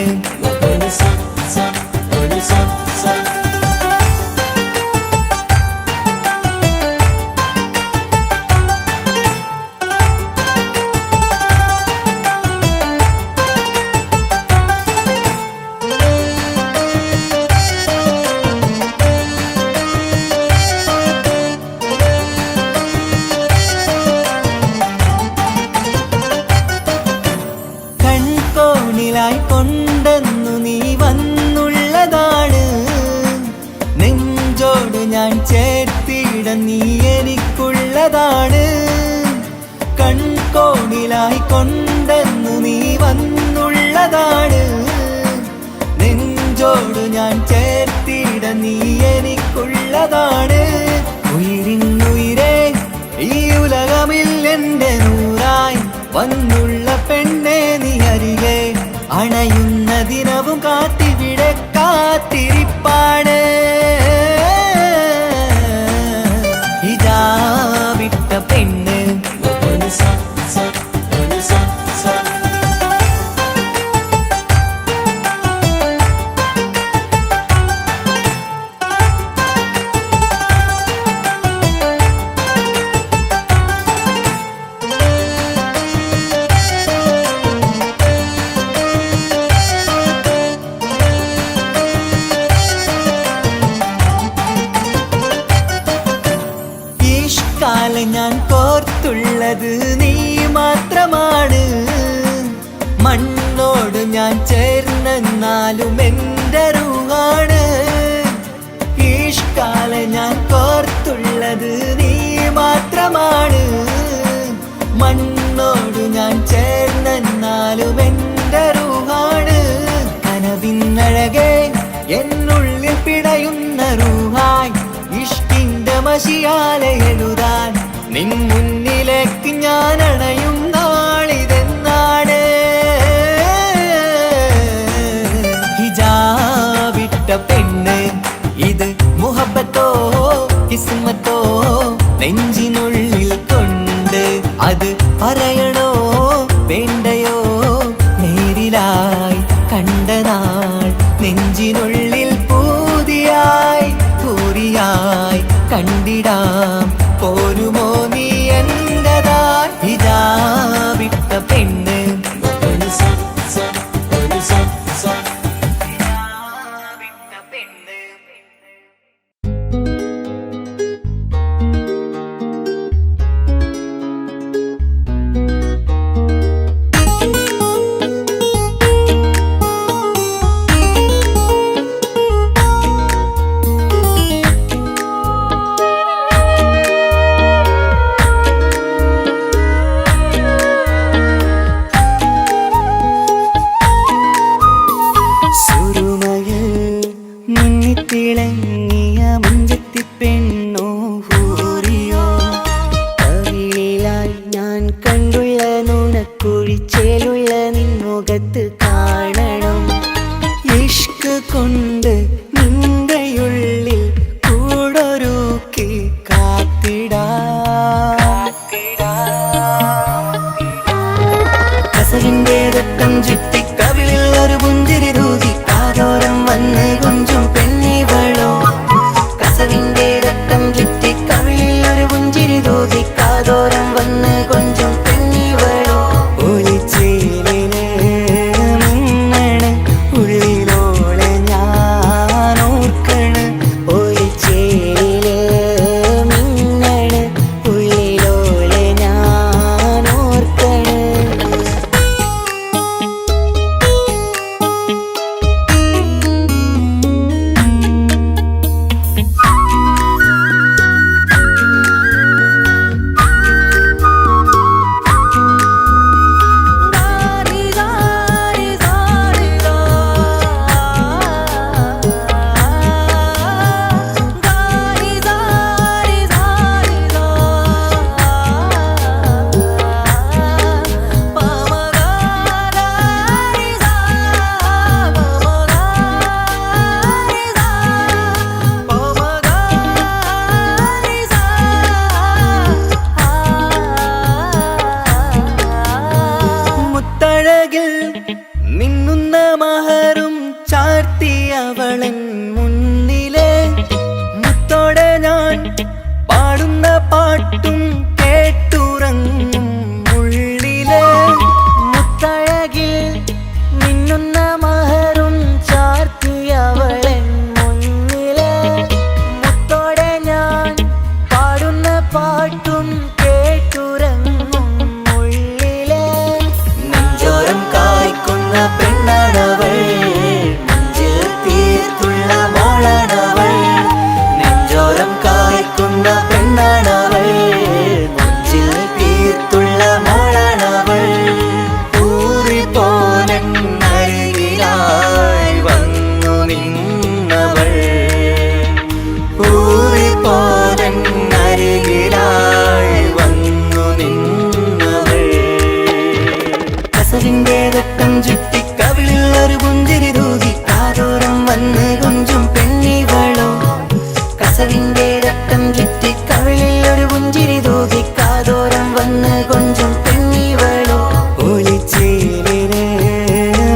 കൊണ്ടെന്നു നീ വന്നുള്ളതാണ് നെഞ്ചോട് ഞാൻ ചേർത്തിട നീ എനിക്കുള്ളതാണ്. കൺകോണിലായി കൊണ്ടെന്നു നീ വന്നുള്ളതാണ് നെഞ്ചോട് ഞാൻ ചേർത്തിട നീ എനിക്കുള്ളതാണ്. ഉയിരിന്നുയിരേ ഈ ഉലകമിൽ എന്റെ നൂറായി വന്നുള്ള പെണ്ണെ നീ അരികെ അണയുന്ന ദിനവും കാത്തിവിടെ കാത്തിരിപ്പാണ്. ഹിജാബിട്ട പെണ്ണ് ഞാൻ കോർത്തുള്ളത് നീ മാത്രമാണ്. മണ്ണോട് ഞാൻ ചേർന്നെന്നാലും എൻ്റെ റൂഹാണ്. ഈഷ്കാല ഞാൻ കോർത്തുള്ളത് നീ മാത്രമാണ്. മണ്ണോട് ഞാൻ ചേർന്നെന്നാലും എൻ്റെ റൂഹാണ്. കനവിന്നഴകെ എന്നുള്ളിൽ പിടയുന്ന റൂഹായി ഇഷ്കിന്റെ മഷിയാലെ എഴുതാൻ നിൻ മുന്നിലേക്ക് ഞാൻ അണയും നാളിതെന്നാണ്. ഹിജാബിട്ട പെണ്ണ് ഇത് മുഹബത്തോ കിസ്മത്തോ നെഞ്ചിനുള്ളിൽ കൊണ്ട്. അത് പറയണോ വേണ്ടയോ നേരിലായി കുഴിച്ചേലുള്ള നിൻമുഖത്ത് കാണണം. ഇഷ്ക് കൊണ്ട് നിന്റെയുള്ളിൽ കൂടൊരുക്കി കസവിന്റെ രക്തം ചുറ്റി കവിളിൽ ഒരു പുഞ്ചിരി തൂകി കാതോരം വന്ന് കൊഞ്ചും പെണ്ണിവളോ. കസവിന്റെ രക്തം ചുറ്റി കവിളിൽ ഒരു പുഞ്ചിരി തൂകി കാതോരം വന്ന് കൊഞ്ചും പെണ്ണിവളോ. ഒളിച്ചേലിന് മിന്നണ് ഉള്ളിലോളെ ഞാൻ ഓർക്കണ്. ഒളിച്ചേലില് മിന്നണ് ഉള്ളിലോളെ ഞാൻ ഓർക്കണ്. മിന്നുന്ന മഹറും ചാർത്തിയവളൻ മുന്നിലെ മുത്തോടെ ഞാൻ പാടുന്ന പാട്ടും കേട്ടുറങ്ങും ഉള്ളിലെ. മുത്തഴകിൽ മിന്നുന്ന മഹറും ചാർത്തിയവളൻ മുന്നിലെ മുത്തോടെ ഞാൻ പാടുന്ന പാട്ടും കേട്ടുറങ്ങും ഉള്ളിലെ. നെഞ്ചോരം കായ്ക്കുന്ന പെണ്ണാണവൾ, നെഞ്ചിൽ തീർത്തുള്ള മോളാണവൾ. നെഞ്ചോരം കായ്ക്കുന്ന പെണ്ണാണവൾ, നെഞ്ചിൽ തീർത്തുള്ള മോളാണവൾ. ഊറിപ്പോലൻ അരികിലായി വന്നു നിന്നവൾ, ഊറിപ്പോലൻ അരികിലായി വന്നു നിന്നവൾ. കസവിന്റെ രക്തം ചുറ്റി കവിളിൽ ഒരു പുഞ്ചിരി തൂകി കാതോരം വന്ന് കൊഞ്ചും പെണ്ണിവളോ. കസവിന്റെ രക്തം ചുറ്റി കവിളിൽ ഒരു പുഞ്ചിരി തൂകി കാതോരം വന്ന് കൊഞ്ചും പെണ്ണിവളോ. ഒളിച്ചേലിന്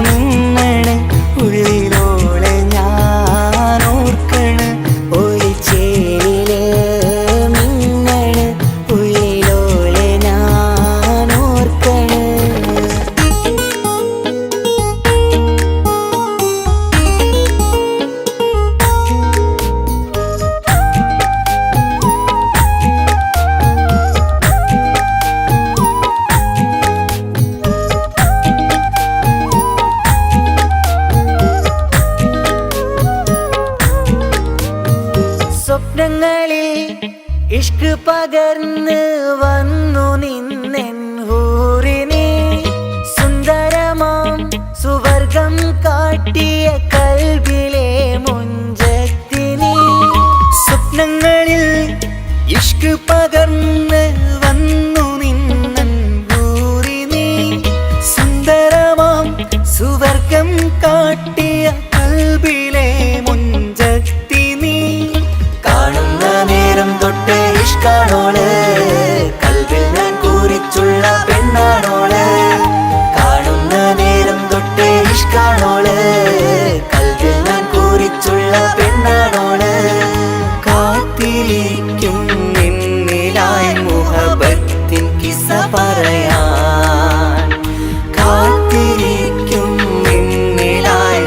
മിന്നണ് ഉള്ളിലോളെ ഞാൻ ഓർക്കണ്. ഒളിച്ചേലില് മിന്നണ് ഉള്ളിലോളെ ഞാൻ ഓർക്കണ്. സ്വപ്നങ്ങളിൽ ഇഷ്ക് പകർന്ന് വന്നു നിന്നെൻ ഹൂറിനെ. സുന്ദരമാം സുവർഗം കാട്ടിയ കൽബിലെ മുഞ്ചത്തിനി. സ്വപ്നങ്ങളിൽ ഇഷ്ക് പകർന്ന് വന്നു നിന്നെൻ ഹൂറിനെ. സുന്ദരമാം സുവർഗം കാട്ടിയ കൽബിലെ മുഞ്ചത്തിനി. കാണുന്ന നേരം തൊട്ട് ഇഷ്കാണോള്, കൽബിൽ ഞാൻ കൂറിച്ചുള്ള പെണ്ണാണോള്. കാണുന്ന നേരം തൊട്ട് ഇഷ്കാണോള്, കൽബിൽ ഞാൻ കൂറിച്ചുള്ള പെണ്ണാണോള്. കാത്തിരിക്കും നിന്നിലായി മുഹബത്തിൻ കിസ്സ പറയാൻ. കാത്തിരിക്കും നിന്നിലായി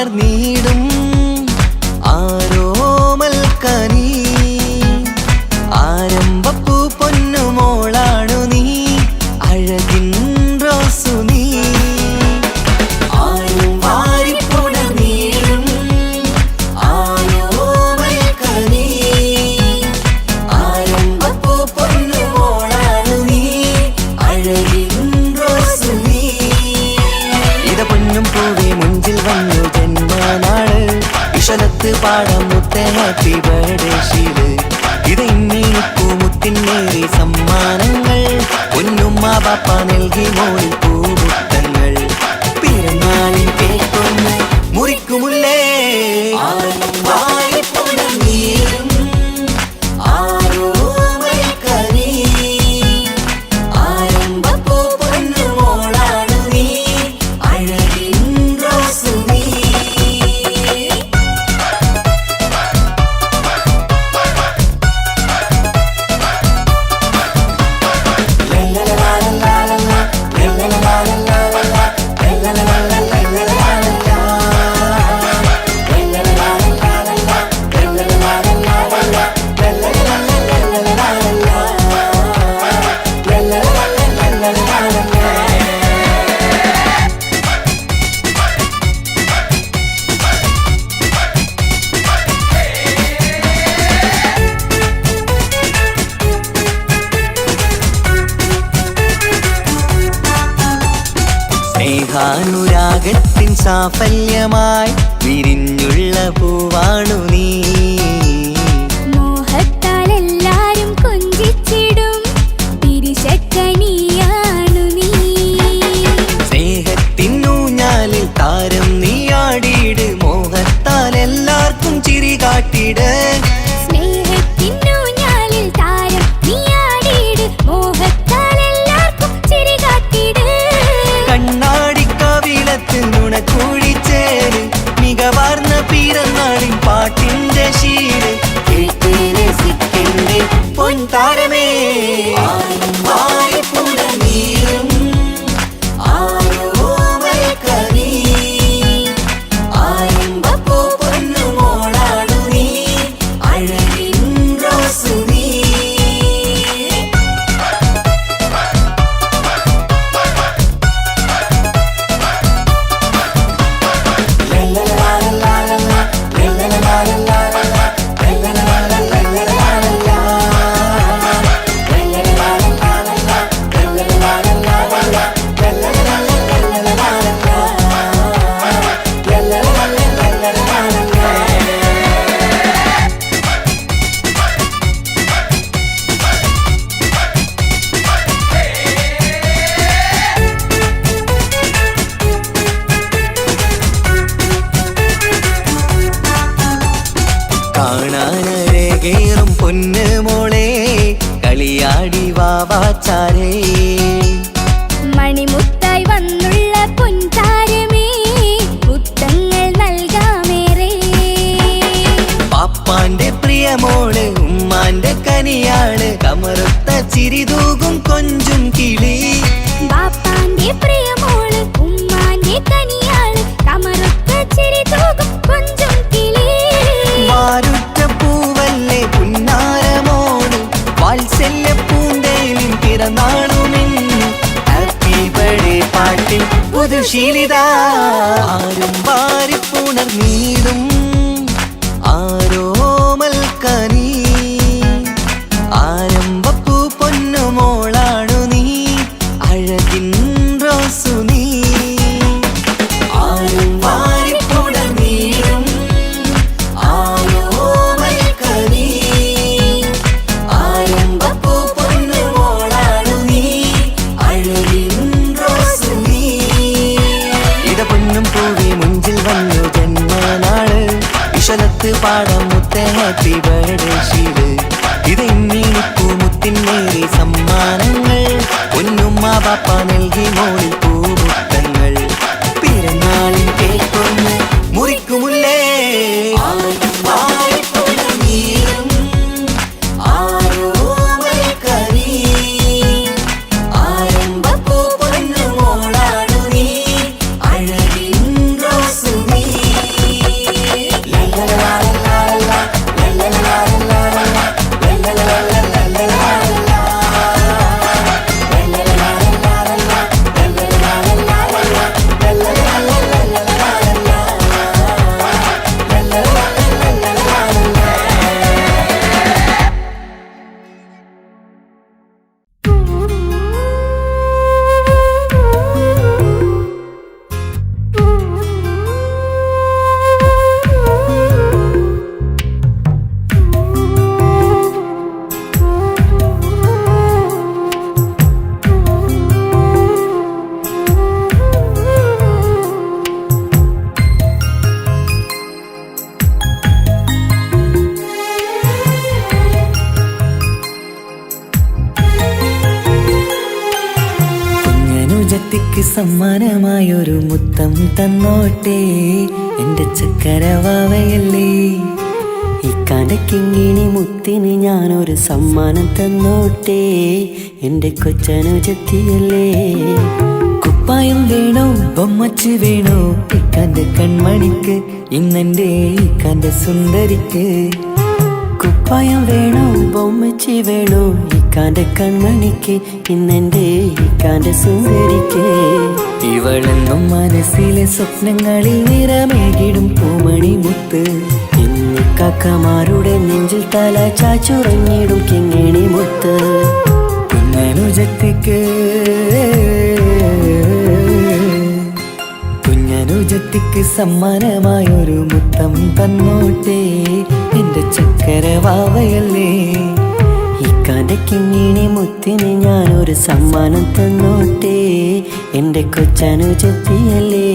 പുണർന്നീടും ആരോമൽക്കനീ ആരംഭപ്പൂ പൊന്നുമോളാണു നീ അഴകിൻ റോസു നീ ആരും വാരി പുണർന്നീടും ആരോമൽക്കനീ ആരംഭപ്പൂ പൊന്നുമോളാണു നീ അഴകിൻ റോസു നീ ഇത പൊന്നും പൂവേ മുഞ്ചിൽ വന്നു ജന്മനാള് വിഷലത്ത് പാടാം മുത്തേ ഹാപ്പി ബർത്ത്ഡേ ശീല് ഇത് ഇന്നീപ്പൂ മുത്തിനേറി സമ്മാനങ്ങൾ പൊന്നുമ്മ ബാപ്പ നൽകി മോളിൽ പൂമുത്തങ്ങൾ പിറന്നാളിൽ കേൾക്കൊന്ന് മുറിക്കുമുല്ലേ ആരും വാരി പുണർന്നീടും ആരോമൽക്കനീ ആരംഭപ്പൂ പൊന്നുമോളാണു നീ അഴകിൻ റോസു നീ സ്നേഹാനുരാഗത്തിൻ സാഫല്യമായി വിരിഞ്ഞുള്ള പൂവാണു നീ മോഹത്താൽ എല്ലാരും കൊഞ്ചിച്ചിടും തിരിശക്കനിയാണു നീ സ്നേഹത്തിനൂഞ്ഞാലിൽ താരം നീ ആടിയിട് മോഹത്താൽ എല്ലാവർക്കും ചിരി കാട്ടിട് സ്നേഹത്തിനൂഞ്ഞാലിൽ താരം നീ ആടിയിട് മോഹത്താൽ എല്ലാവർക്കും ചിരി കാട്ടിട് കണ്ണാടിക്കവിളത്ത് നുണക്കൂടിച്ചേര് മികവാർന്ന പിറന്നാളിൻ പാട്ടിന്റെ ശീല് കേട്ട് രസിക്കണ്ടേ പൊൻതാരമേ ആരും വാരി പുണർന്നീടും ആരോമൽക്കനീ ആരംഭപ്പൂ പൊന്നുമോളാണു നീ അഴകിൻ റോസു നീ കാണാനരകേറും പൊന്ന് മോളെ കളിയാടി വാവാച്ചാരേ മണിമുത്തായി വന്നുള്ള പൊൻതാരമേ മുത്തങ്ങൾ നൽകാമേറെ പാപ്പാന്റെ പ്രിയമോള് ഉമ്മാന്റെ കനിയാള് കമറുത്ത ചിരിതൂകും കൊഞ്ചും കിളി ബാപ്പാന്റെ പ്രിയമോള് ഉമ്മാന്റെ കനിയാള് കമറുത്ത ചിരി തൂകും കൊഞ്ചും കിളി വാരുറ്റ പൂവല്ലേ പുന്നാരമോള് വാത്സല്യ പൂന്തേലിൻ പിറന്നാളുമിന്ന് ഹാപ്പി ബർത്ത്ഡേ പാട്ടിൽ പുതുശീലിത ആരും വാരി പുണർന്നീടും ആരോമൽക്കനീ ആരംഭപ്പൂ പൊന്നുമോളാണു നീ അഴകിൻ റോസു നീ ആരും വാരി പുണർന്നീടും ആരോമൽക്കനീ ആരംഭപ്പൂ പൊന്നുമോളാണു നീ അഴകിൻ റോസു നീ ഇത പൊന്നും പൂവേ മുഞ്ചിൽ വന്നു ജന്മനാള് വിഷലത്ത് പാടാം മുത്തേ ഹാപ്പി ബർത്ത്ഡേ ശീല് ഇത് ഇന്നീപ്പൂ മുത്തിനേറി സമ്മാനങ്ങൾ പൊന്നുമ്മ ബാപ്പ നൽകി മോളിൽ പൂമുത്തങ്ങൾ പിറന്നാളിൽ കേൾക്കൊന്ന് മുറിക്കുമുല്ലേ ആരും വാരി പുണർന്നീടും ആരോമൽക്കനീ ആരംഭപ്പൂ പൊന്നുമോളാണു നീ അഴകിൻ റോസു നീ കുഞ്ഞനുജത്തിക്ക് സമ്മാനമായൊരു മുത്തം തന്നോട്ടെ എൻ്റെ ചക്കരവാവയല്ലേ. ഇക്കാൻ്റെ കിങ്ങിണി മുത്തിന് ഞാനൊരു സമ്മാനം തന്നോട്ടെ എൻ്റെ കൊച്ചനുജത്തിയല്ലേ. കുപ്പായം വേണോ ബൊമ്മച്ച് വേണോ ഇക്കാൻ്റെ കൺമണിക്ക്, ഇന്നെൻ്റെ ഇക്കാൻ്റെ സുന്ദരിക്ക്. കുപ്പായം വേണോ ബൊമ്മച്ചി വേണോ ഇക്കാൻ്റെ കൺമണിക്ക്, ഇന്നെൻ്റെ ഇക്കാൻ്റെ സുന്ദരിക്ക്. ഇവളെന്നും മനസ്സിലെ സ്വപ്നങ്ങളിൽ നിറമേകിടും പൂമണി മുത്ത്. ഇന്ന് കാക്കമാരുടെ നെഞ്ചിൽ തല ചാച്ചുറങ്ങിടും കിങ്ങിണി മുത്ത്. കുഞ്ഞനുജത്തിക്ക് സമ്മാനമായൊരു മുത്തം തന്നോട്ടെ എൻ്റെ ചക്കരവാവയല്ലേ. ഇക്കാൻ്റെ കിങ്ങിണി മുത്തിന് ഞാനൊരു സമ്മാനം തന്നോട്ടെ എൻ്റെ കൊച്ചനുജത്തിയല്ലേ.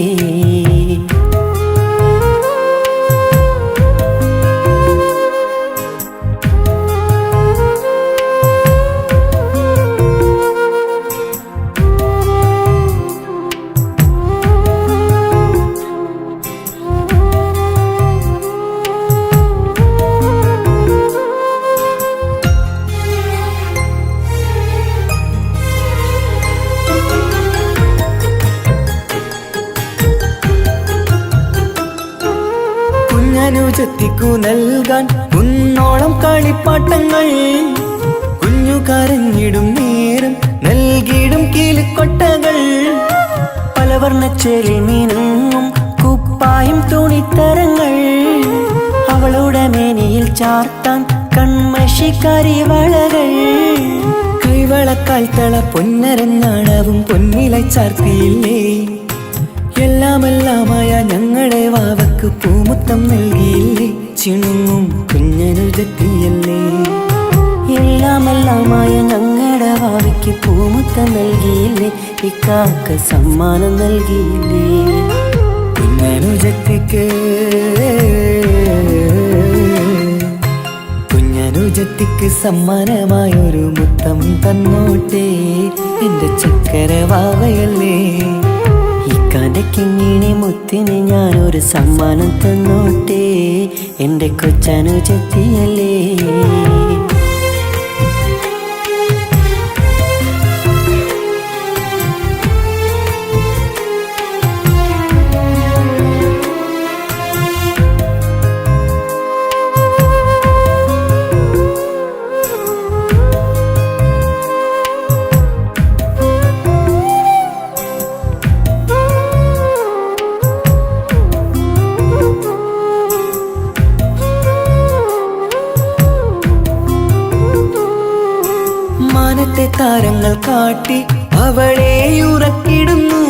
കുഞ്ഞനുജത്തിക്കു നൽകാൻ കുന്നോളം കളിപ്പാട്ടങ്ങൾ, കുഞ്ഞു കരഞ്ഞിടും നേരം നൽകിയിടും കീലിക്കൊട്ടകൾ. പലവർണ്ണച്ചേലി മീനും കുപ്പായും തുണിത്തരങ്ങൾ, അവളുടെ മേനിയിൽ ചാർത്താൻ കൺമഷിക്കാരി വളകൾ. കൈവളക്കാൽ തള പൊന്നരങ്ങാണവും പൊന്നില ചാർത്തിയില്ലേ. എല്ലാമെല്ലാമായ ഞങ്ങളുടെ വാവക്ക് പൂമുത്തം നൽകിയില്ലേ, ചിണുങ്ങും കുഞ്ഞനുജത്തിയല്ലേ. എല്ലാമെല്ലാമായ ഞങ്ങളുടെ വാവയ്ക്ക് പൂമുത്തം നൽകിയില്ലേ, ഇക്കാക്ക് സമ്മാനം നൽകിയില്ലേ. കുഞ്ഞനുജത്തിക്ക് സമ്മാനമായൊരു മുത്തം തന്നോട്ടെ എൻ്റെ ചക്കരവാവയല്ലേ. ഇക്കാൻ്റെ കിങ്ങിണി മുത്തിന് ഞാനൊരു സമ്മാനം തന്നോട്ടെ എൻ്റെ കൊച്ചനുജത്തിയല്ലേ. മാനത്തെ താരങ്ങൾ കാട്ടി അവളെ ഉറക്കിടുന്നു,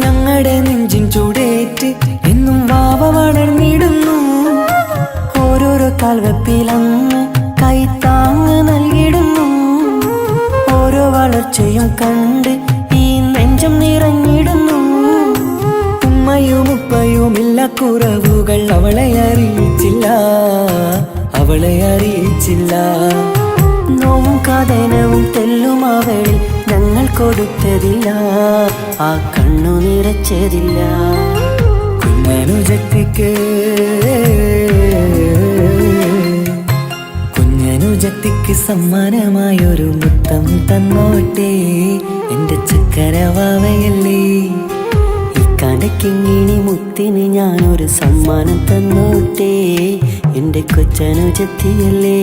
ഞങ്ങളുടെ നെഞ്ചിൻ ചൂടേറ്റ് എന്നും വാവ വളർന്നിടുന്നു. ഓരോരോ കാൽവെപ്പിലന്ന് കൈത്താങ്ങ് നൽകിടുന്നു, ഓരോ വളർച്ചയും കണ്ട് ഈ നെഞ്ചം നിറഞ്ഞിടുന്നു. ഉമ്മയും ഉപ്പയുമില്ല കുറവുകൾ അവളെ അറിയിച്ചില്ല. നോവും കാതനവും തെല്ലും അവളിൽ ഞങ്ങൾ കൊടുത്തതില്ല, ആ കണ്ണു നിറച്ചതില്ല. കുഞ്ഞനുജത്തിക്ക് സമ്മാനമായൊരു മുത്തം തന്നോട്ടെ എൻ്റെ ചക്കരവാവയല്ലേ. ഇക്കാൻ്റെ കിങ്ങിണി മുത്തിന് ഞാനൊരു സമ്മാനം തന്നോട്ടെ എൻ്റെ കൊച്ചനുജത്തിയല്ലേ.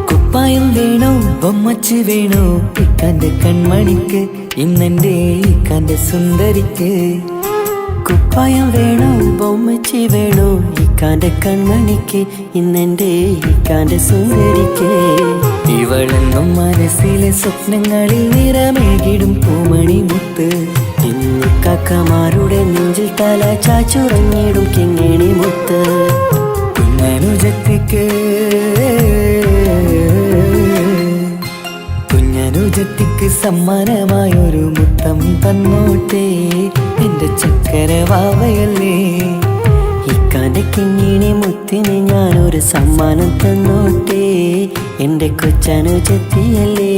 കുപ്പായം വേണോ ബൊമ്മച്ച് വേണോ ഇക്കാൻ്റെ കൺമണിക്ക്, ഇന്നെൻ്റെ ഇക്കാൻ്റെ സുന്ദരിക്ക്. കുപ്പായം വേണോ ബൊമ്മച്ച് വേണോ ഇക്കാൻ്റെ കൺമണിക്ക്, ഇന്നെൻ്റെ ഇക്കാൻ്റെ സുന്ദരിക്ക്. ഇവളെന്നും മനസ്സിലെ സ്വപ്നങ്ങളിൽ നിറമേകിടും പൂമണി മുത്ത്. ഇന്ന് കാക്കമാരുടെ നെഞ്ചിൽ തല ചാച്ചുറങ്ങിടും കിങ്ങിണി മുത്ത്. കുഞ്ഞനുജത്തിക്ക് സമ്മാനമായൊരു മുത്തം തന്നോട്ടെ എൻ്റെ ചക്കരവാവയല്ലേ. ഇക്കാൻ്റെ കിങ്ങിണി മുത്തിന് ഞാനൊരു സമ്മാനം തന്നോട്ടെ എൻ്റെ കൊച്ചനുജത്തിയല്ലേ.